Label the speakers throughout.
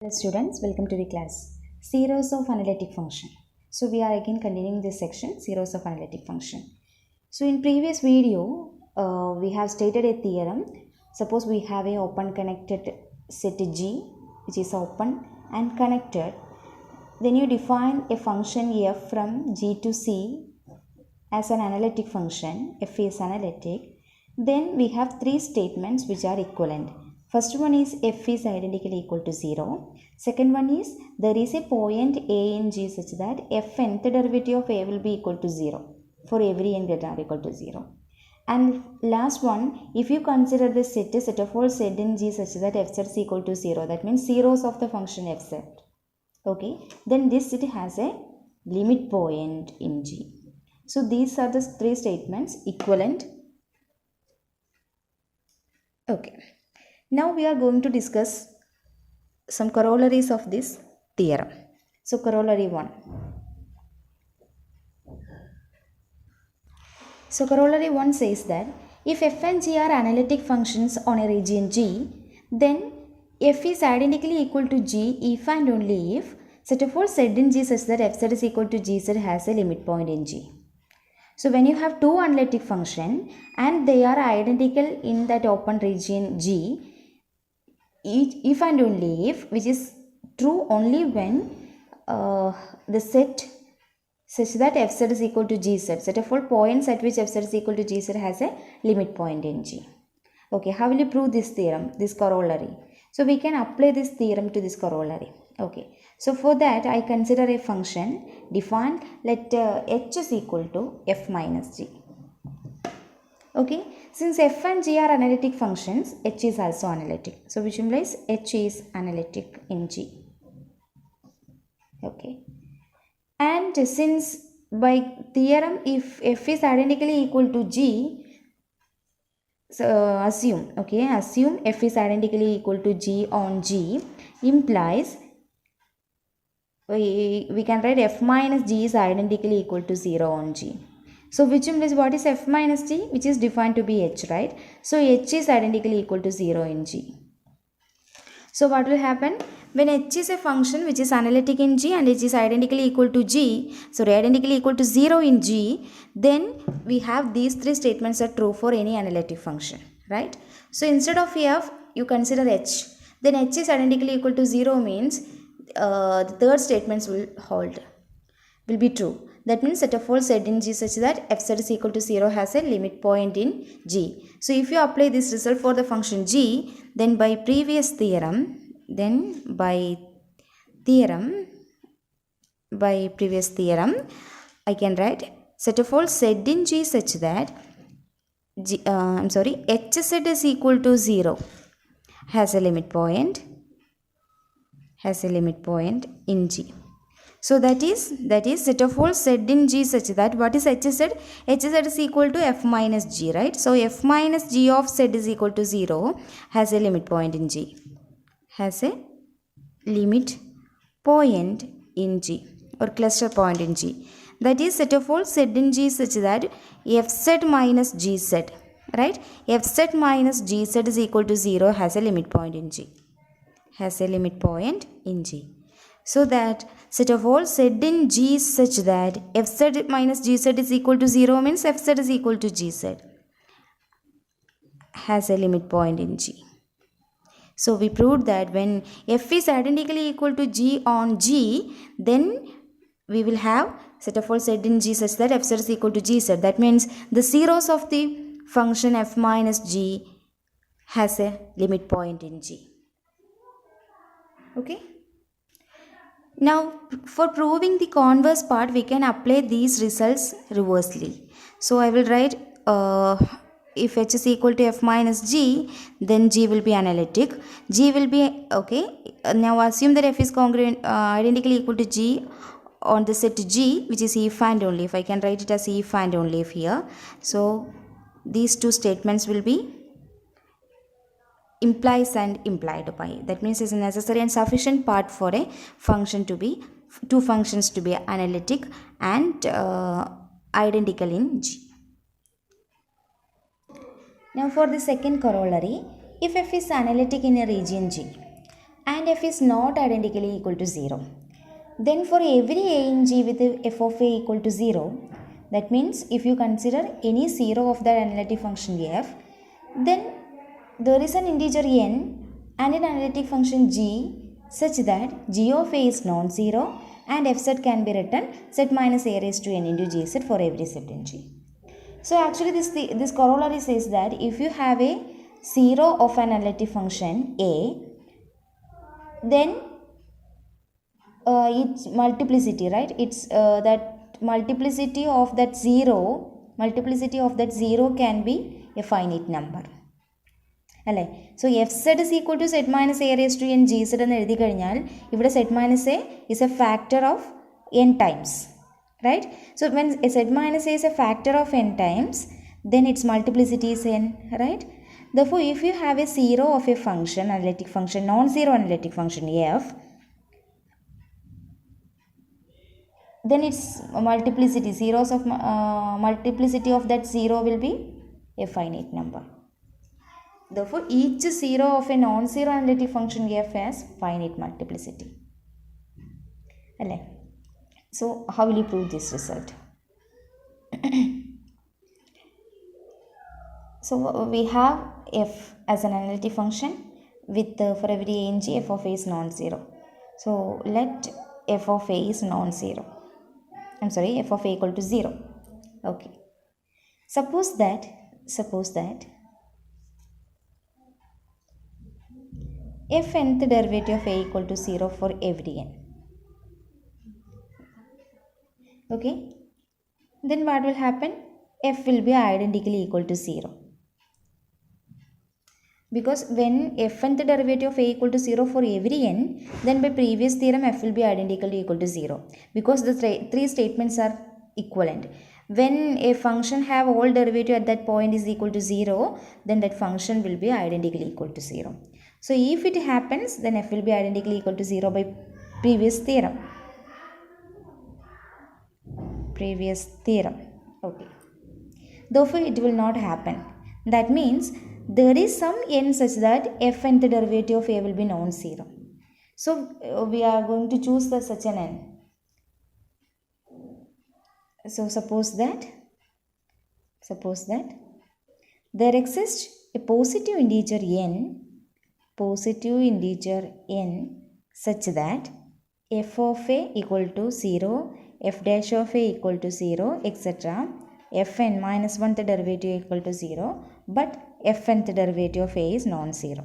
Speaker 1: Hello students, welcome to the class. Zeros of Analytic Function. So we are again continuing this section, Zeros of Analytic Function. So in previous video, we have stated a theorem. Suppose we have a open connected set G, which is open and connected. Then you define a function f from G to C as an analytic function. F is analytic. Then we have three statements which are equivalent. First one is f is identically equal to 0. Second one is there is a point a in G such that f nth derivative of a will be equal to 0 for every n greater than or equal to 0. And last one, if you consider the set of all z in G such that f z is equal to 0, that means zeros of the function f z. Okay, then this set has a limit point in G. So these are the three statements equivalent. Okay. Now we are going to discuss some corollaries of this theorem. So corollary 1. So corollary 1 says that if f and g are analytic functions on a region G, then f is identically equal to g if and only if set of all z in G such that f z is equal to gz has a limit point in G. So when you have two analytic functions and they are identical in that open region G, if and only if, which is true only when the set such that f z is equal to gz, set of all points at which f z is equal to gz has a limit point in G. Okay, how will you prove this theorem, this corollary? So we can apply this theorem to this corollary. Okay, so for that I consider a function defined, let h is equal to f minus g. Okay, since f and g are analytic functions, h is also analytic. So which implies h is analytic in G. Okay, and since by theorem if f is identically equal to g, so assume f is identically equal to g on G implies we can write f minus g is identically equal to 0 on G. So which implies what is f minus g, which is defined to be h, right? So h is identically equal to 0 in G. So what will happen? When h is a function which is analytic in G and h is identically equal to identically equal to 0 in G, then we have these three statements are true for any analytic function, right? So instead of f, you consider h. Then h is identically equal to 0 means the third statements will be true. That means set of all z in G such that f z is equal to 0 has a limit point in G. So if you apply this result for the function G, then by previous theorem, I can write set of all z in G such that hz is equal to 0 has a limit point in G. So that is set of all z in G such that what is hz? Hz is equal to f minus g, right? So f minus g of z is equal to 0 has a limit point in G. Or cluster point in G. That is set of all z in G such that fz minus gz, right? Fz minus gz is equal to 0 has a limit point in G. So that set of all z in G such that fz minus gz is equal to 0 means fz is equal to gz has a limit point in G. So we proved that when f is identically equal to g on G, then we will have set of all z in G such that fz is equal to gz. That means the zeros of the function f minus g has a limit point in G. Okay. Now for proving the converse part, we can apply these results reversely. So I will write if h is equal to f minus g, then G will be analytic. G will be, okay, now assume that f is congruent, identically equal to G on the set G, which is if and only if. I can write it as if and only if here. So these two statements will be implies and implied by. That means it's a necessary and sufficient part for a function to be, two functions to be analytic and identical in G. Now for the second corollary, if f is analytic in a region G and f is not identically equal to 0, then for every a in G with f of a equal to 0, that means if you consider any 0 of that analytic function f, then there is an integer n and an analytic function g such that g of a is non-zero and f set can be written z minus a raised to n into g set for every set in G. So actually this corollary says that if you have a 0 of an analytic function a, then its multiplicity, right, it's that multiplicity of that 0 can be a finite number അല്ലേ. So F Z is equal to Z minus A raise to N G Z എന്ന് എഴുതി കഴിഞ്ഞാൽ ഇവിടെ Z minus A is a factor of N times, right? So when z minus a is a factor of n times, then its multiplicity is n, right? Therefore if you have a 0 of a function, analytic function, non-zero analytic function f, then its multiplicity, zeros of multiplicity of that 0 will be a finite number. Therefore each 0 of a non-zero analytic function f has finite multiplicity. So how will you prove this result? So we have f as an analytic function with for every a in G f of a is non-zero. So let f of a is non-zero. F of a equal to 0. Okay. Suppose that f nth derivative of a equal to 0 for every n. Okay, then what will happen? F will be identically equal to 0, because when f nth derivative of a equal to 0 for every n, then by previous theorem f will be identically equal to 0, because the three statements are equivalent. When a function have all derivative at that point is equal to 0, then that function will be identically equal to 0. So if it happens, then f will be identically equal to 0 by previous theorem. Okay, therefore it will not happen. That means there is some n such that f nth derivative of a will be non-zero. So we are going to choose such an n. So suppose that there exists a positive integer n such that f of a equal to 0, f dash of a equal to 0, etc. fn minus 1th derivative equal to 0, but fnth derivative of a is non-zero.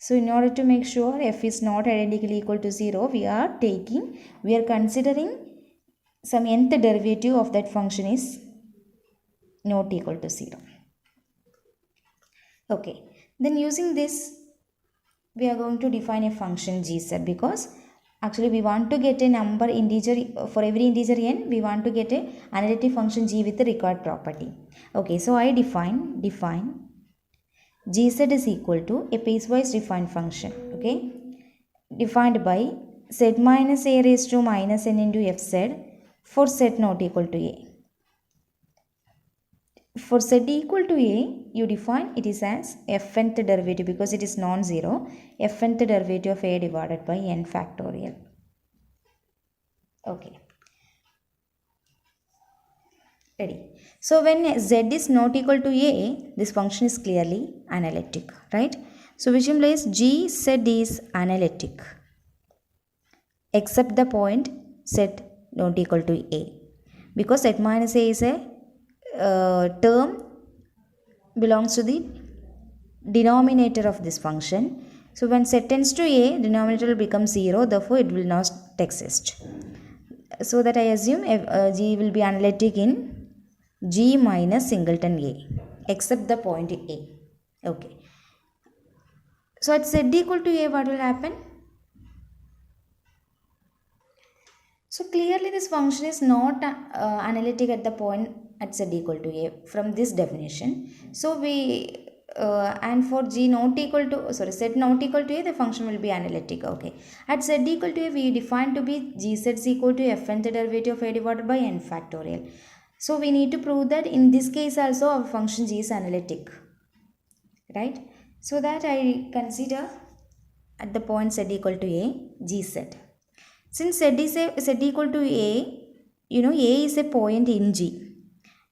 Speaker 1: So in order to make sure f is not identically equal to 0, we are considering some nth derivative of that function is not equal to 0. Okay, then using this we are going to define a function g set, because actually we want to get a number integer for every integer n, we want to get a analytic function g with the required property. Okay, so I define g set is equal to a piecewise defined function, okay, defined by z minus a raised to minus n into f z for z not equal to a. For z equal to a, you define it is as f nth derivative, because it is non-zero, f nth derivative of a divided by n factorial. Okay, ready? So when z is not equal to a, this function is clearly analytic, right? So which implies g z is analytic except the point z not equal to a, because z minus a is a term belongs to the denominator of this function. So when z tends to a, denominator will become 0, therefore it will not exist. So that I assume g will be analytic in g minus singleton a except the point a. Okay, so at z equal to a, what will happen? So clearly this function is not analytic at the point at z equal to a from this definition. So we and for z not equal to z not equal to a, the function will be analytic. Okay, at z equal to a, we define to be g z is equal to f nth derivative of a divided by n factorial. So we need to prove that in this case also our function g is analytic, right? So that I consider at the point z equal to a, gz. Since z equal to a, a is a point in G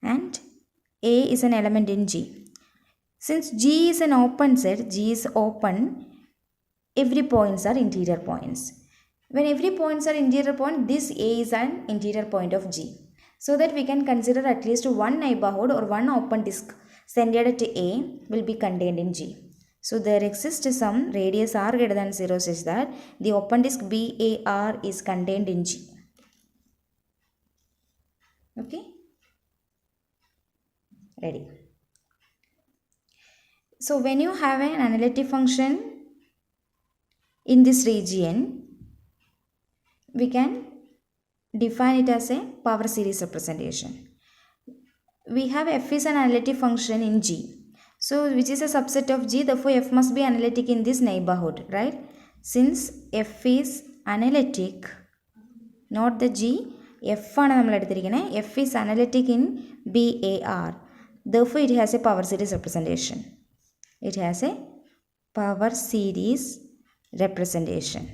Speaker 1: and a is an element in G. Since G is an open set, G is open, every points are interior points. When every points are interior point, this A is an interior point of G. So that we can consider at least one neighborhood or one open disk centered at A will be contained in G. So there exists some radius r greater than 0 such that the open disk BAR is contained in G. Okay? Ready. So when you have an analytic function in this region, we can define it as a power series representation. We have f is an analytic function in G. So which is a subset of G, therefore f must be analytic in this neighborhood, right? Since f is analytic, not the G, f is analytic in BAR. Therefore it has a power series representation. It has a power series representation.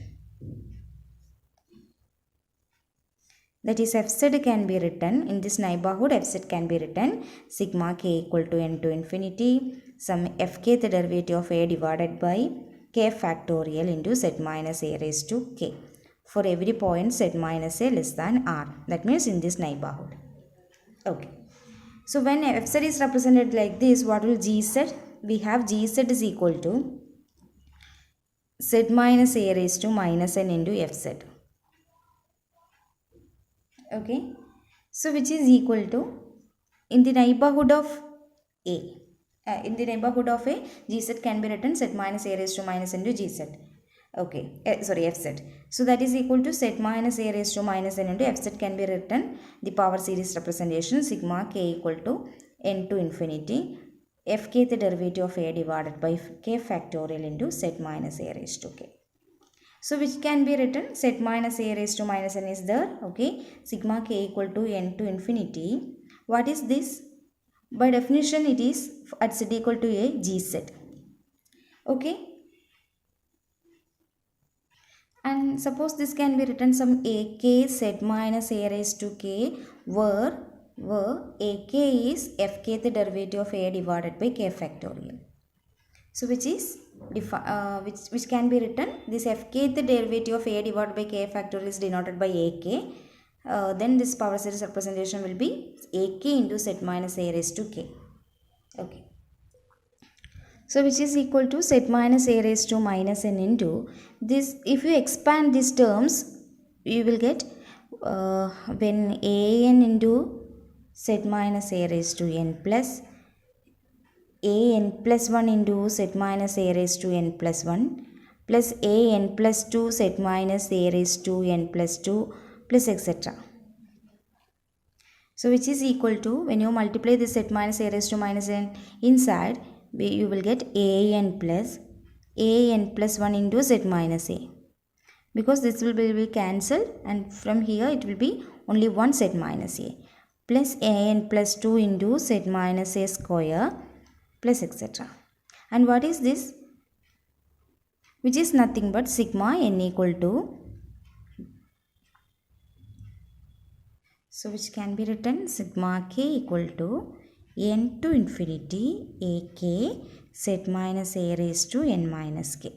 Speaker 1: That is, fz can be written in this neighborhood, fz can be written sigma k equal to n to infinity some fkth derivative of a divided by k factorial into z minus a raised to k for every point z minus a less than r. That means in this neighborhood. Okay. So when fz is represented like this, what will gz? We have gz is equal to z minus a raised to minus n into fz. Okay, so which is equal to, in the neighborhood of A, gz can be written z minus a raised to minus into gz. Okay, fz. So that is equal to z minus a raised to minus n into fz can be written the power series representation sigma k equal to n to infinity fkth derivative of a divided by k factorial into z minus a raised to k. So which can be written z minus a raised to minus n is there. Okay, sigma k equal to n to infinity. What is this? By definition it is at z equal to a gz. Okay, and suppose this can be written some ak z minus a raised to k where ak is fkth derivative of a divided by k factorial. So which is which can be written, this fkth derivative of a divided by k factorial is denoted by ak. Then this power series representation will be ak into z minus a raised to k. Okay. So which is equal to z minus a raised to minus n into this. If you expand these terms, you will get when an into z minus a raised to n plus an plus 1 into z minus a raised to n plus 1 plus an plus 2 z minus a raised to n plus 2 plus etc. So which is equal to, when you multiply this z minus a raised to minus n inside, you will get an plus 1 into z minus a, because this will be cancelled and from here it will be only one z minus a plus an plus 2 into z minus a square plus etc. And what is this? Which is nothing but sigma n equal to, so which can be written sigma k equal to n to infinity ak z minus a raised to n minus k.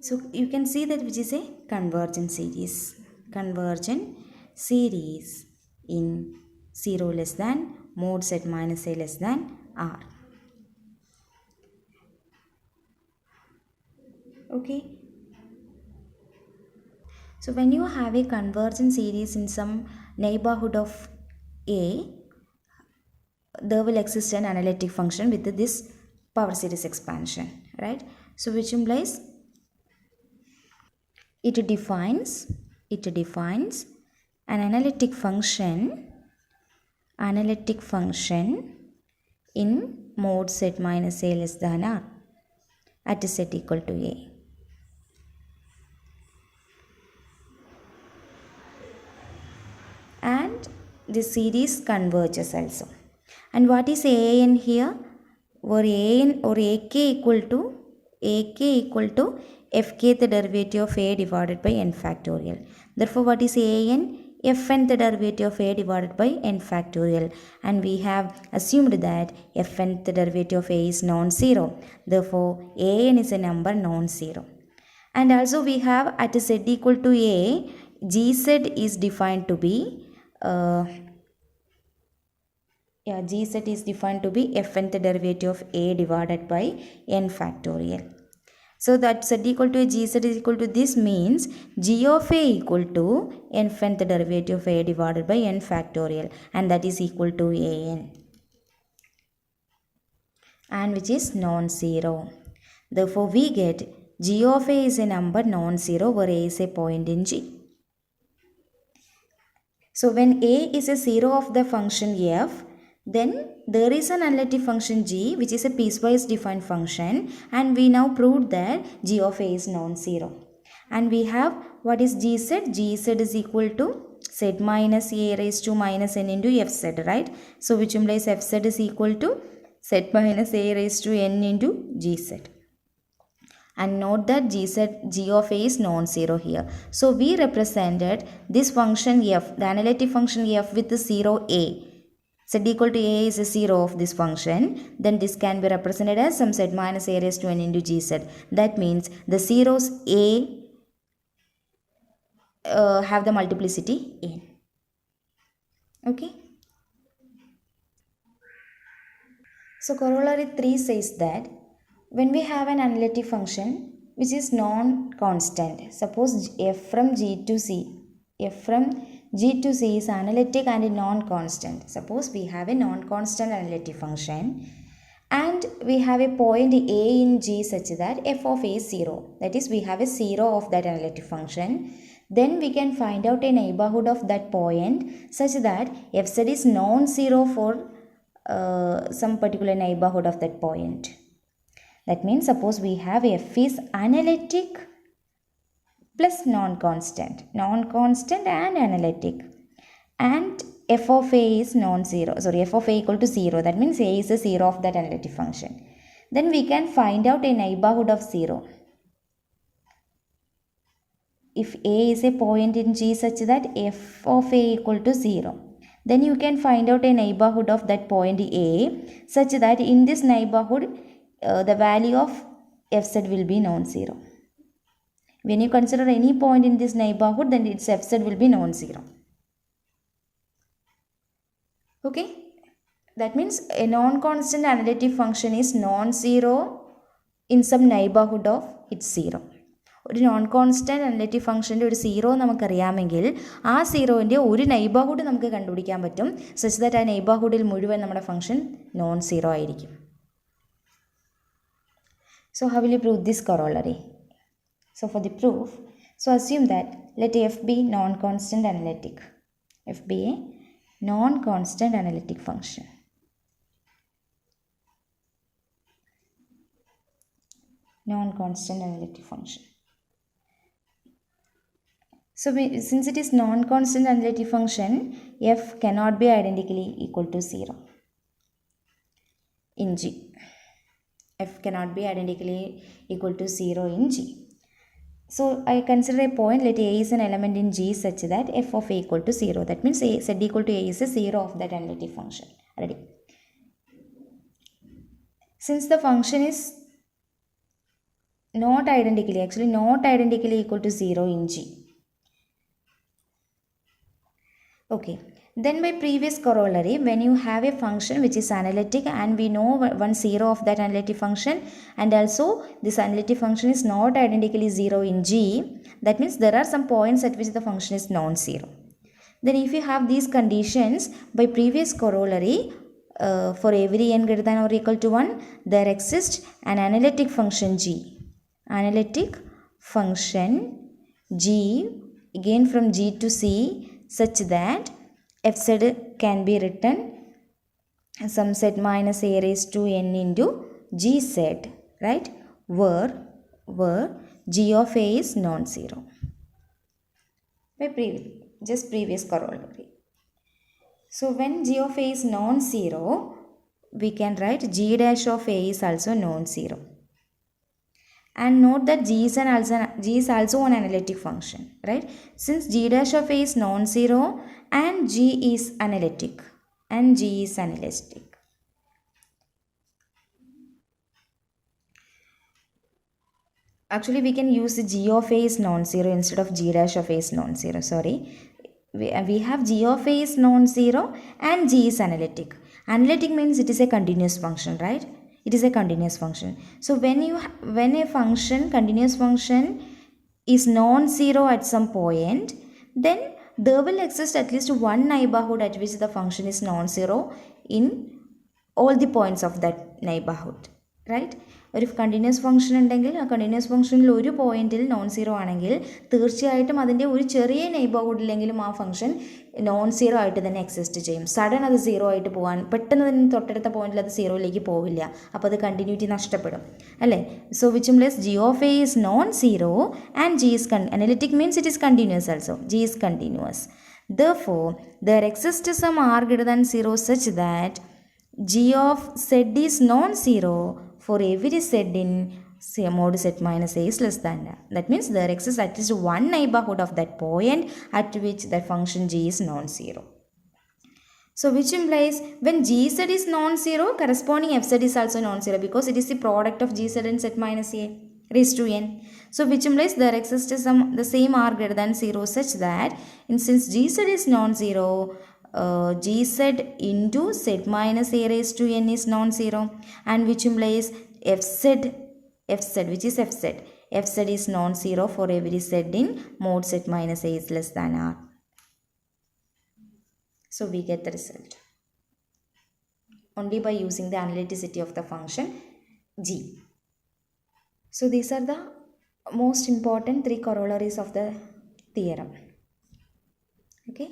Speaker 1: So you can see that which is a convergent series in 0 less than mod z minus a less than r. Okay. So when you have a convergent series in some neighborhood of A, there will exist an analytic function with this power series expansion, right? So which implies it defines an analytic function in mod z minus a less than r at z equal to a. And this series converges also. And what is an here? Where an or ak equal to fkth derivative of a divided by n factorial. Therefore, what is an? Fnth derivative of a divided by n factorial, and we have assumed that fnth derivative of a is non-zero. Therefore, an is a number non-zero. And also we have at z equal to a, gz is defined to be gz is defined to be fnth derivative of a divided by n factorial. So that z equal to a, gz is equal to this means g of a equal to nth derivative of a divided by n factorial, and that is equal to an, and which is non-zero. Therefore, we get g of a is a number non-zero where a is a point in G. So when a is a zero of the function f, then there is an analytic function g which is a piecewise defined function, and we now proved that g of a is non-zero. And we have what is gz? Gz is equal to z minus a raised to minus n into fz, right? So which implies fz is equal to z minus a raised to n into gz. And note that g of a is non-zero here. So we represented this function f, the analytic function f, with the 0 a. Z equal to a is a 0 of this function. Then this can be represented as some z minus a raised to n into gz. That means the zeros a have the multiplicity n. Okay. So corollary 3 says that when we have an analytic function which is non-constant, suppose f from g to c is analytic and non-constant. Suppose we have a non-constant analytic function and we have a point a in G such that f of a is 0. That is, we have a 0 of that analytic function. Then we can find out a neighborhood of that point such that fz is non-zero for some particular neighborhood of that point. That means suppose we have f is analytic plus non-constant and analytic, and f of a is non-zero, f of a equal to 0. That means a is a 0 of that analytic function. Then we can find out a neighborhood of 0. If a is a point in G such that f of a equal to 0, then you can find out a neighborhood of that point a such that in this neighborhood the value of fz will be non-zero. When you consider any point in this neighborhood, then its fz will be non-zero. Okay, that means a non-constant analytic function is non-zero in some neighborhood of its 0. ഒരു non constant analytic ഫംഗ്ഷൻ്റെ ഒരു 0 നമുക്കറിയാമെങ്കിൽ ആ 0ൻ്റെ ഒരു neighbourhood നമുക്ക് കണ്ടുപിടിക്കാൻ പറ്റും, such that ആ നെയ്ബർഹുഡിൽ മുഴുവൻ നമ്മുടെ ഫംഗ്ഷൻ non-zero ആയിരിക്കും. So how will you prove this corollary? So for the proof, so assume that let f be non-constant analytic. F be a non-constant analytic function. Non-constant analytic function. So since it is non-constant analytic function, f cannot be identically equal to 0 in G. F cannot be identically equal to 0 in G. So I consider a point, let a is an element in G such that f of a equal to 0. That means a z equal to a is a 0 of that analytic function. Ready? Since the function is not identically equal to 0 in G. Okay. Then by previous corollary, when you have a function which is analytic and we know one 0 of that analytic function, and also this analytic function is not identically 0 in G, that means there are some points at which the function is non-zero. Then if you have these conditions, by previous corollary, for every n greater than or equal to 1, there exists an analytic function G. Analytic function G, again from G to C, such that fz can be written some z minus a raised to n into gz, right, where g of a is non-zero. By previous corollary. So when g of a is non-zero, we can write g dash of a is also non-zero. And note that G is also an analytic function, right? Since G dash of A is non-zero and G is analytic. Actually, we can use G of A is non-zero instead of G dash of A is non-zero. Sorry. We have G of A is non-zero and G is analytic. Analytic means it is a continuous function, right? It is a continuous function. So when a continuous function is non-zero at some point, then there will exist at least one neighborhood at which the function is non-zero in all the points of that neighborhood, right? ഒരു continuous function ഉണ്ടെങ്കിൽ ആ continuous ഫംഗ്ഷനിൽ ഒരു പോയിന്റിൽ non zero ആണെങ്കിൽ തീർച്ചയായിട്ടും അതിൻ്റെ ഒരു ചെറിയ നെയ്ബർഹുഡിലെങ്കിലും ആ ഫംഗ്ഷൻ നോൺ സീറോ ആയിട്ട് തന്നെ എക്സിസ്റ്റ് ചെയ്യും. സഡൻ അത് സീറോ ആയിട്ട് പോകാൻ പെട്ടെന്ന് തന്നെ തൊട്ടടുത്ത പോയിന്റിൽ അത് സീറോയിലേക്ക് പോവില്ല. അപ്പോൾ അത് കണ്ടിന്യൂറ്റി നഷ്ടപ്പെടും അല്ലേ. So which implies G of A is known zero and G is analytic means it is continuous also. G is continuous. Therefore, there exists some r greater than 0 such that G of Z is non-zero for every Z in mod Z minus A is less than that. That means there exists at least one neighborhood of that point at which that function G is non-zero. So which implies when Gz is non-zero, corresponding Fz is also non-zero because it is the product of Gz and Z minus A raised to n. So which implies there exists the same r greater than 0 such that since Gz is non-zero, Gz into Z minus A raised to n is non-zero, and which implies Fz which is Fz is non-zero for every Z in mod Z minus A is less than r. So we get the result only by using the analyticity of the function G. So these are the most important 3 corollaries of the theorem. Okay.